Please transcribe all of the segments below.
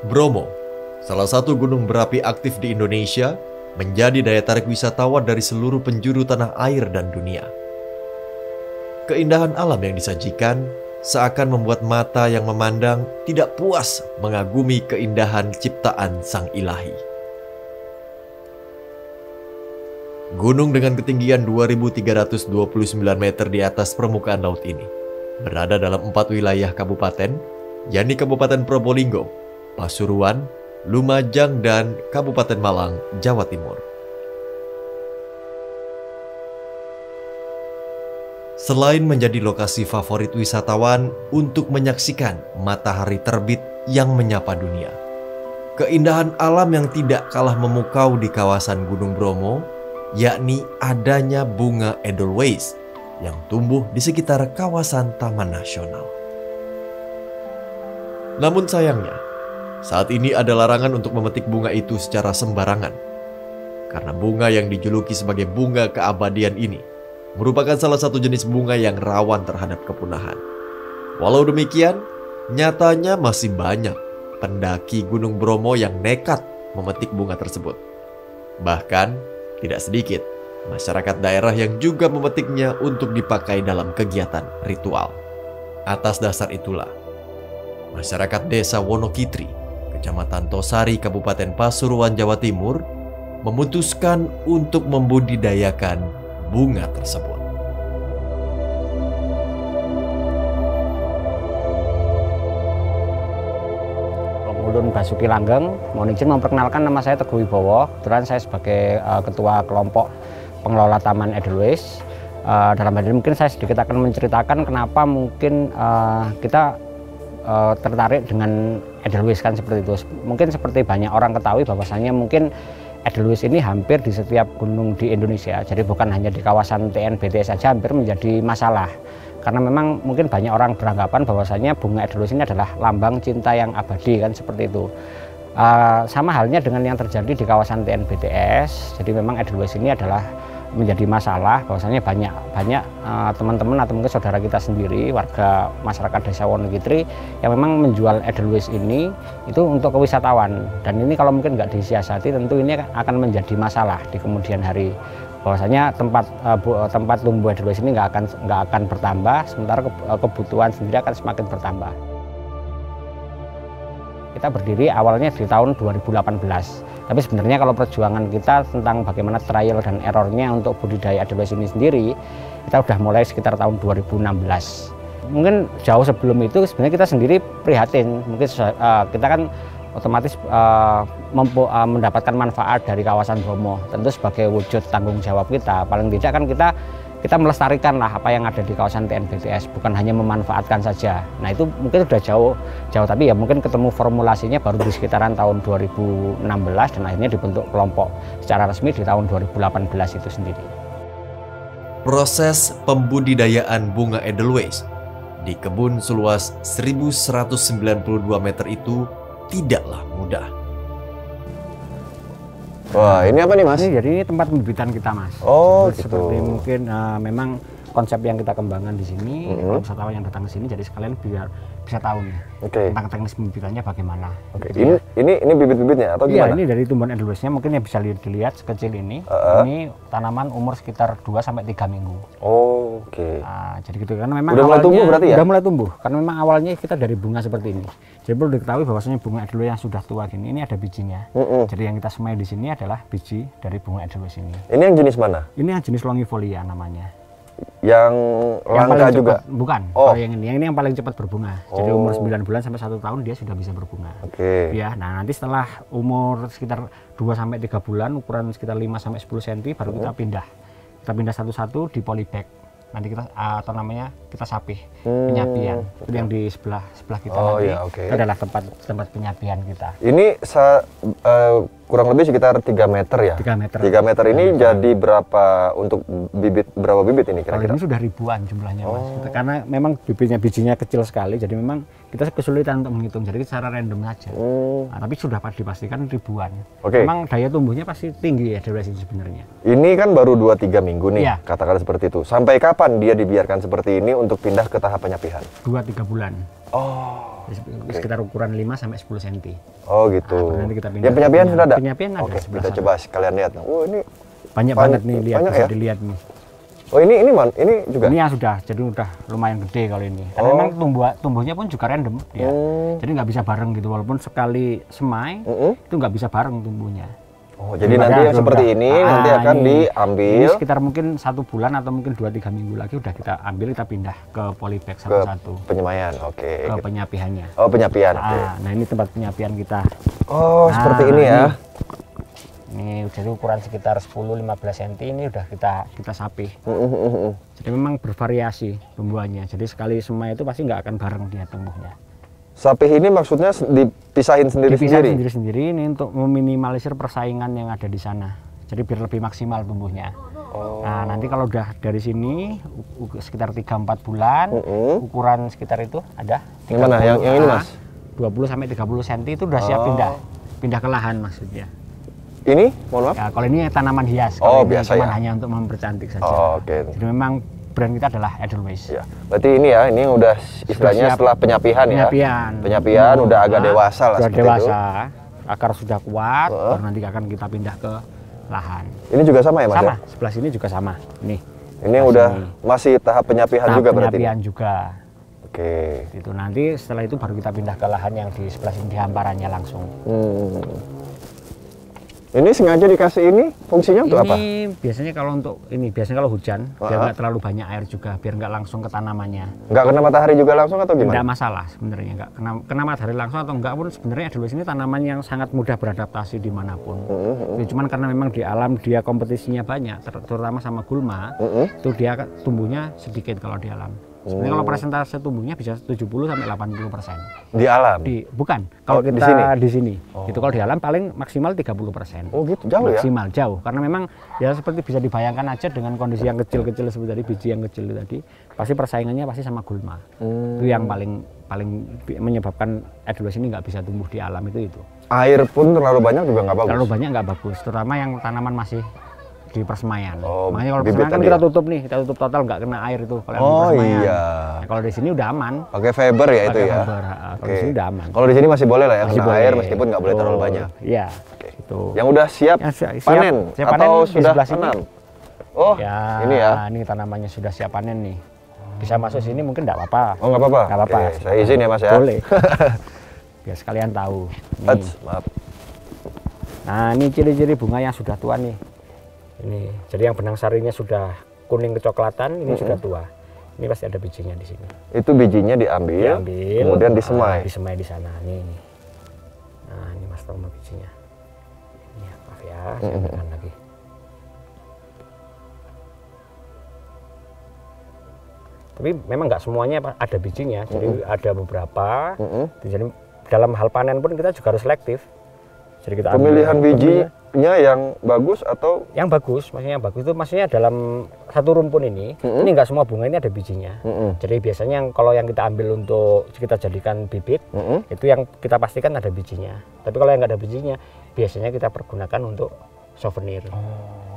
Bromo, salah satu gunung berapi aktif di Indonesia, menjadi daya tarik wisatawan dari seluruh penjuru tanah air dan dunia. Keindahan alam yang disajikan seakan membuat mata yang memandang tidak puas mengagumi keindahan ciptaan Sang Ilahi. Gunung dengan ketinggian 2.329 meter di atas permukaan laut ini berada dalam 4 wilayah kabupaten, yakni Kabupaten Probolinggo, Pasuruan, Lumajang, dan Kabupaten Malang, Jawa Timur. Selain menjadi lokasi favorit wisatawan untuk menyaksikan matahari terbit yang menyapa dunia, keindahan alam yang tidak kalah memukau di kawasan Gunung Bromo, yakni adanya bunga Edelweiss yang tumbuh di sekitar kawasan Taman Nasional. Namun sayangnya, saat ini ada larangan untuk memetik bunga itu secara sembarangan. Karena bunga yang dijuluki sebagai bunga keabadian ini merupakan salah satu jenis bunga yang rawan terhadap kepunahan. Walau demikian, nyatanya masih banyak pendaki Gunung Bromo yang nekat memetik bunga tersebut. Bahkan, tidak sedikit masyarakat daerah yang juga memetiknya untuk dipakai dalam kegiatan ritual. Atas dasar itulah, masyarakat desa Wonokitri, Kecamatan Tosari, Kabupaten Pasuruan, Jawa Timur, memutuskan untuk membudidayakan bunga tersebut. Ulun Basuki Langgeng, mohon izin memperkenalkan, nama saya Teguh Wibowo. Kebetulan saya sebagai ketua kelompok pengelola Taman Edelweiss. Dalam hal ini mungkin saya sedikit akan menceritakan kenapa mungkin kita tertarik dengan Edelweiss kan seperti itu. Mungkin seperti banyak orang ketahui bahwasannya mungkin Edelweiss ini hampir di setiap gunung di Indonesia. Jadi bukan hanya di kawasan TNBT saja hampir menjadi masalah. Karena memang mungkin banyak orang beranggapan bahwasannya bunga Edelweiss ini adalah lambang cinta yang abadi kan seperti itu. Sama halnya dengan yang terjadi di kawasan TNBTS. Jadi memang Edelweiss ini adalah menjadi masalah bahwasanya banyak teman-teman atau mungkin saudara kita sendiri, warga masyarakat desa Wonokitri yang memang menjual Edelweiss ini itu untuk ke wisatawan, dan ini kalau mungkin nggak disiasati tentu ini akan menjadi masalah di kemudian hari, bahwasanya tempat tumbuh Edelweiss ini nggak akan bertambah, sementara kebutuhan sendiri akan semakin bertambah. Kita berdiri awalnya di tahun 2018, tapi sebenarnya kalau perjuangan kita tentang bagaimana trial dan errornya untuk budidaya Edelweiss ini sendiri, kita sudah mulai sekitar tahun 2016. Mungkin jauh sebelum itu sebenarnya kita sendiri prihatin, mungkin kita kan otomatis mendapatkan manfaat dari kawasan Bromo, tentu sebagai wujud tanggung jawab kita, paling tidak kan kita melestarikan lah apa yang ada di kawasan TNBTS, bukan hanya memanfaatkan saja. Nah itu mungkin sudah jauh, tapi ya mungkin ketemu formulasinya baru di sekitaran tahun 2016 dan akhirnya dibentuk kelompok secara resmi di tahun 2018 itu sendiri. Proses pembudidayaan bunga Edelweiss di kebun seluas 1.192 meter itu tidaklah mudah. Wah, ini apa nih Mas? Jadi ini tempat pembibitan kita Mas. Oh gitu. Seperti mungkin memang konsep yang kita kembangkan di sini, kalau wisatawan yang datang ke sini jadi sekalian biar bisa tahu nih tentang teknis pembibitannya bagaimana. Ini bibit-bibitnya atau gimana? Iya, ini dari tumbuhan Edelweiss-nya mungkin yang bisa dilihat sekecil ini. Ini tanaman umur sekitar 2-3 minggu. Oh, oke. Nah, jadi gitu karena memang udah mulai tumbuh berarti ya? Udah mulai tumbuh. Karena memang awalnya kita dari bunga seperti ini. Jadi perlu diketahui bahwasanya bunga Edelweiss yang sudah tua gini ini ada bijinya. Jadi yang kita semai di sini adalah biji dari bunga Edelweiss ini. Ini yang jenis mana? Ini yang jenis longifolia namanya. Yang langka juga? Bukan, kalau yang ini yang paling cepat berbunga. Jadi umur 9 bulan sampai 1 tahun dia sudah bisa berbunga. Ya, nah nanti setelah umur sekitar 2-3 bulan, ukuran sekitar 5-10 cm baru kita pindah. Kita pindah satu-satu di polybag. Nanti kita kita sapih penyapian. Itu yang di sebelah kita nanti. Itu adalah tempat penyapian kita. Ini kurang lebih sekitar 3 meter ya? 3 meter. 3 meter ini jadi berapa untuk bibit, berapa bibit ini kira-kira? Kalau ini sudah ribuan jumlahnya Mas. Karena memang bijinya kecil sekali, jadi memang kita kesulitan untuk menghitung, jadi secara random saja. Nah, tapi sudah dipastikan ribuan. Memang daya tumbuhnya pasti tinggi ya Edelweiss ini sebenarnya. Ini kan baru 2-3 minggu nih, katakan seperti itu. Sampai kapan dia dibiarkan seperti ini untuk pindah ke tahap penyapihan? 2-3 bulan. Oh. Sekitar ukuran 5 sampai 10 cm. Oh gitu. Nanti kita pindah. Yang penyapian sudah ada? Penyapian ada Oke, sebelah kita sana. coba sekalian lihat. Oh ini Banyak banget nih, lihat banyak bisa ya? dilihat nih. Oh ini juga. Ini yang sudah, jadi udah lumayan gede kalau ini. Karena Oh. memang tumbuhnya pun juga random ya. Jadi nggak bisa bareng gitu, walaupun sekali semai itu nggak bisa bareng tumbuhnya. Oh jadi nanti yang seperti ini nanti akan diambil Ini sekitar mungkin 1 bulan atau mungkin 2-3 minggu lagi udah kita ambil, kita pindah ke polybag ke satu-satu. penyemaian. Oke. Ke penyapiannya. Oh penyapian. Oke. Nah ini tempat penyapian kita. Oh Nah, seperti ini ya. Ini jadi ukuran sekitar 10-15 cm ini udah kita sapih. Jadi memang bervariasi tumbuhannya. Jadi sekali semai itu pasti nggak akan bareng dia tumbuhnya. Sapih ini maksudnya dipisahin sendiri-sendiri? Sendiri-sendiri ini untuk meminimalisir persaingan yang ada di sana. Jadi biar lebih maksimal tumbuhnya. Oh. Nah nanti kalau udah dari sini sekitar 3-4 bulan, ukuran sekitar itu ada. Yang mana? Yang ini mas? 20-30 cm itu udah siap pindah ke lahan maksudnya. Ini? Mohon maaf? Ya, kalau ini tanaman hias. Oh, Kalau ini biasa cuman ya? hanya untuk mempercantik saja. Oh, oke. Jadi memang brand kita adalah Edelweiss. Ya. Berarti ini ya, ini udah istilahnya siap. setelah penyapian ya? Penyapian udah agak dewasa lah Sudah seperti dewasa, itu. akar sudah kuat, baru nanti akan kita pindah ke lahan. Ini juga sama ya mas? Sama, Ya? sebelah sini juga sama. Nih. Ini udah masih tahap penyapian Tahap juga berarti? penyapian juga. Oke. Itu nanti setelah itu baru kita pindah ke lahan yang di sebelah sini, di hamparannya langsung. Ini sengaja dikasih ini fungsinya untuk apa? Ini biasanya kalau untuk ini biasanya kalau hujan biar nggak terlalu banyak air juga, biar nggak langsung ke tanamannya. Nggak kena matahari juga langsung atau gimana? Tidak masalah sebenarnya, nggak kena matahari langsung atau enggak pun sebenarnya Edelweiss ini tanaman yang sangat mudah beradaptasi dimanapun. Ya, cuman karena memang di alam dia kompetisinya banyak, terutama sama gulma, itu dia tumbuhnya sedikit kalau di alam. Sebenarnya kalau persentase tumbuhnya bisa 70-80%. Di alam? Bukan, kalau di kita sini? di sini. Itu kalau di alam paling maksimal 30%. Oh gitu, jauh ya? Maksimal, jauh. Karena memang ya seperti bisa dibayangkan aja dengan kondisi yang kecil-kecil seperti tadi, biji yang kecil itu tadi, pasti persaingannya pasti sama gulma. Itu yang paling menyebabkan Edelweiss ini nggak bisa tumbuh di alam itu. Air pun terlalu banyak juga nggak bagus? Terlalu banyak nggak bagus, terutama yang tanaman masih di persemaian. Oh, makanya kalau bibit persemaian kan tadi kita ya? tutup nih, kita tutup total nggak kena air itu kalau yang di Oh persemaian. iya. Nah, kalau di sini udah aman. Pakai fiber ya itu Pakai ya? fiber, kalau di sini udah aman. Kalau di sini masih boleh lah ya, Masih kena boleh. air meskipun nggak boleh terlalu banyak. Iya, Oke. itu. Yang udah siap, Siap panen? panen Atau di sudah sebelah sini. tanam? Oh Ya, ini ya? ini tanamannya sudah siap panen nih. Bisa masuk sini mungkin nggak apa-apa. Oh nggak apa-apa? Nggak apa-apa. Oke, saya izin ya mas ya? Boleh. Biar sekalian tahu. Nih. Maaf. Nah, ini ciri-ciri bunga yang sudah tua nih. Ini, jadi yang benang sarinya sudah kuning kecoklatan, ini sudah tua. Ini pasti ada bijinya di sini. Itu bijinya diambil, kemudian disemai. Disemai di sana. Nih. Nah, ini Mas Tomo bijinya. Ini maaf ya, saya tekan lagi. Tapi memang nggak semuanya ada bijinya, jadi ada beberapa. Jadi dalam hal panen pun kita juga harus selektif. Jadi kita Pemilihan bijinya yang bagus atau? yang bagus, maksudnya yang bagus itu maksudnya dalam satu rumpun ini nggak semua bunga ini ada bijinya. Jadi biasanya kalau yang kita ambil untuk kita jadikan bibit, itu yang kita pastikan ada bijinya. Tapi kalau yang nggak ada bijinya, biasanya kita pergunakan untuk souvenir.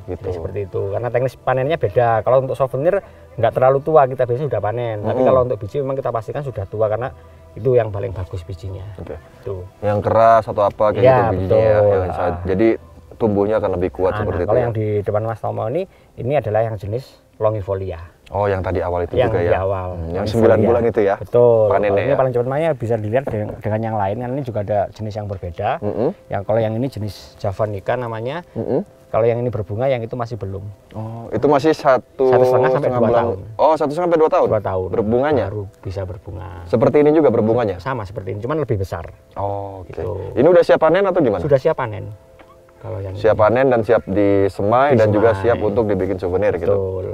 Gitu. Jadi seperti itu, karena teknis panennya beda. Kalau untuk souvenir nggak terlalu tua, kita biasanya sudah panen. Tapi kalau untuk biji memang kita pastikan sudah tua, karena itu yang paling bagus bijinya. Oke. Tuh. Yang keras atau apa kayak Ya, gitu bijinya ya. betul. Jadi tumbuhnya akan lebih kuat seperti itu. Kalau Ya? yang di depan Mas Tomo ini adalah yang jenis longifolia. Oh yang tadi awal itu Yang juga di ya? awal. Yang Longifolia. 9 bulan itu ya? Betul. Panennya Kalau ini ya? paling cepat mainnya bisa dilihat dengan yang lain, kan ini juga ada jenis yang berbeda. Yang kalau yang ini jenis Javanica namanya. Kalau yang ini berbunga, yang itu masih belum. Oh, itu masih 1,5 sampai 2 bulan. tahun. Oh, 1 sampai 2 tahun? 2 tahun. Berbunganya? Baru bisa berbunga. Seperti ini juga berbunganya? Sama seperti ini, cuman lebih besar. Oh, oke. Gitu. Ini udah siap panen atau gimana? Sudah siap panen. Kalau yang Siap panen dan siap disemai dan juga Disemai. siap untuk dibikin souvenir gitu? betul.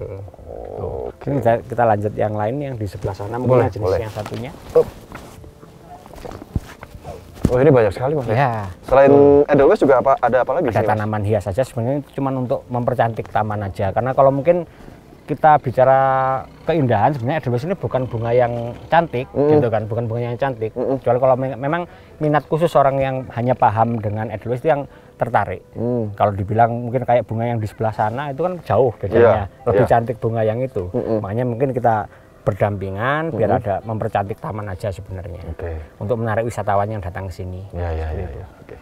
Oh, Ini kita lanjut yang lain yang di sebelah sana, mungkin Boleh, jenis boleh. yang satunya. Oh, ini banyak sekali mas. Ya. Selain Edelweiss juga ada apa lagi? Ada sini, Mas? tanaman hias saja, sebenarnya itu cuma untuk mempercantik taman aja. Karena kalau mungkin kita bicara keindahan, sebenarnya Edelweiss ini bukan bunga yang cantik, gitu kan, bukan bunga yang cantik. Kecuali kalau memang minat khusus orang yang hanya paham dengan Edelweiss itu yang tertarik. Kalau dibilang mungkin kayak bunga yang di sebelah sana itu kan jauh bedanya, Iya, lebih iya. cantik bunga yang itu. Makanya mungkin kita berdampingan biar ada mempercantik taman aja sebenarnya. Untuk menarik wisatawan yang datang ke sini. Ya. Oke.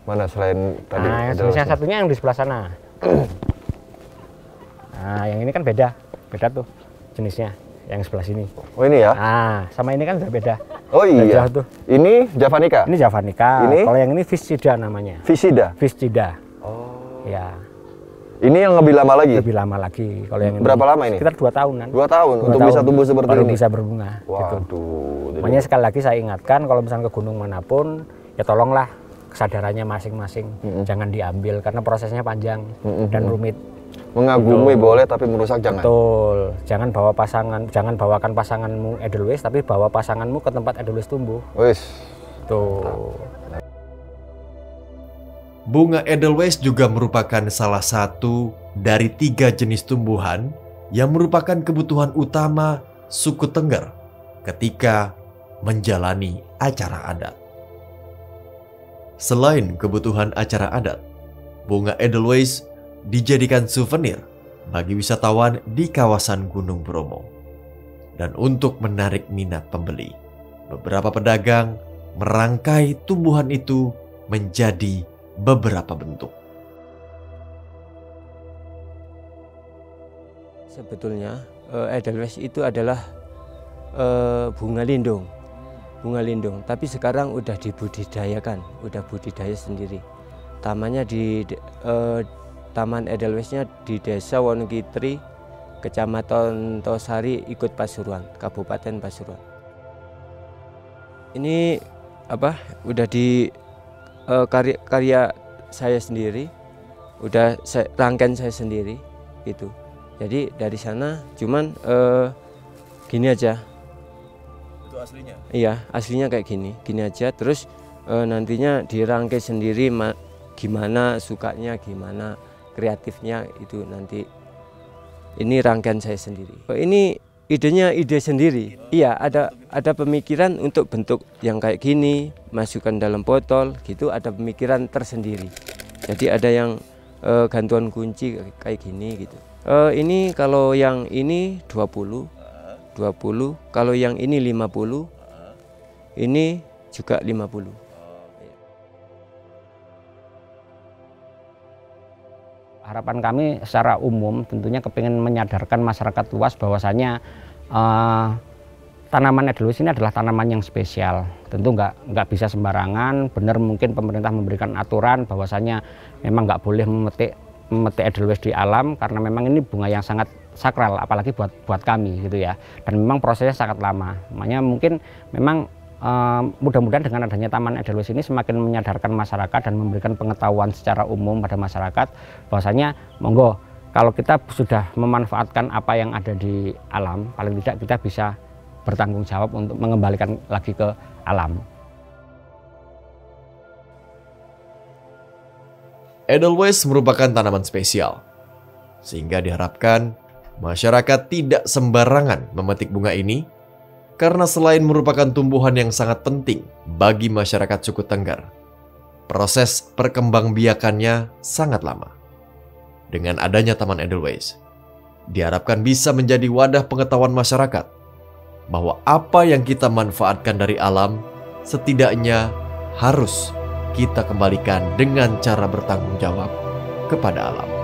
Mana selain tadi? Nah, yang satunya yang di sebelah sana. Nah, yang ini kan beda tuh jenisnya. Yang sebelah sini. Oh ini ya? Nah, sama ini kan udah beda. Oh iya. Tuh. Ini Javanica? Ini Javanica. Kalau yang ini Viscida namanya. Viscida. Oh. Ya. Ini yang lebih lama lagi? Lebih lama lagi. Kalau yang berapa lama ini? Sekitar 2 tahunan. 2 tahun untuk bisa tumbuh seperti ini? Bisa berbunga. Waduh. Gitu. Makanya sekali lagi saya ingatkan kalau misalnya ke gunung manapun, ya tolonglah kesadarannya masing-masing. Jangan diambil karena prosesnya panjang dan rumit. Mengagumi boleh tapi merusak jangan. Betul. Jangan bawakan pasanganmu Edelweiss tapi bawa pasanganmu ke tempat Edelweiss tumbuh. Wis. Tuh. Bunga Edelweiss juga merupakan salah satu dari 3 jenis tumbuhan yang merupakan kebutuhan utama suku Tengger ketika menjalani acara adat. Selain kebutuhan acara adat, bunga Edelweiss dijadikan souvenir bagi wisatawan di kawasan Gunung Bromo. Dan untuk menarik minat pembeli, beberapa pedagang merangkai tumbuhan itu menjadi beberapa bentuk. Sebetulnya Edelweiss itu adalah bunga lindung. Tapi sekarang udah dibudidayakan, udah budidaya sendiri. Tamannya Taman Edelweissnya di Desa Wonokitri, Kecamatan Tosari, ikut Pasuruan, Kabupaten Pasuruan. Ini udah di karya saya sendiri, udah rangkaian saya sendiri gitu. Jadi dari sana cuman gini aja. Itu aslinya? Iya, aslinya kayak gini aja. Terus nantinya dirangkai sendiri, gimana sukanya, gimana kreatifnya itu nanti. Ini rangkaian saya sendiri. Ini idenya ide sendiri. Iya, ada pemikiran untuk bentuk yang kayak gini, masukkan dalam botol gitu, ada pemikiran tersendiri. Jadi ada yang gantungan kunci kayak gini gitu. Ini kalau yang ini 20, kalau yang ini 50, ini juga 50. Harapan kami secara umum tentunya kepingin menyadarkan masyarakat luas bahwasanya tanaman Edelweiss ini adalah tanaman yang spesial. Tentu nggak bisa sembarangan. Benar mungkin pemerintah memberikan aturan bahwasanya memang nggak boleh memetik Edelweiss di alam karena memang ini bunga yang sangat sakral, apalagi buat kami gitu ya. Dan memang prosesnya sangat lama. Makanya mungkin memang mudah-mudahan dengan adanya Taman Edelweiss ini semakin menyadarkan masyarakat dan memberikan pengetahuan secara umum pada masyarakat bahwasanya monggo kalau kita sudah memanfaatkan apa yang ada di alam, paling tidak kita bisa bertanggung jawab untuk mengembalikan lagi ke alam. Edelweiss merupakan tanaman spesial, sehingga diharapkan masyarakat tidak sembarangan memetik bunga ini karena selain merupakan tumbuhan yang sangat penting bagi masyarakat suku Tengger, proses perkembangbiakannya sangat lama. Dengan adanya Taman Edelweiss, diharapkan bisa menjadi wadah pengetahuan masyarakat bahwa apa yang kita manfaatkan dari alam setidaknya harus kita kembalikan dengan cara bertanggung jawab kepada alam.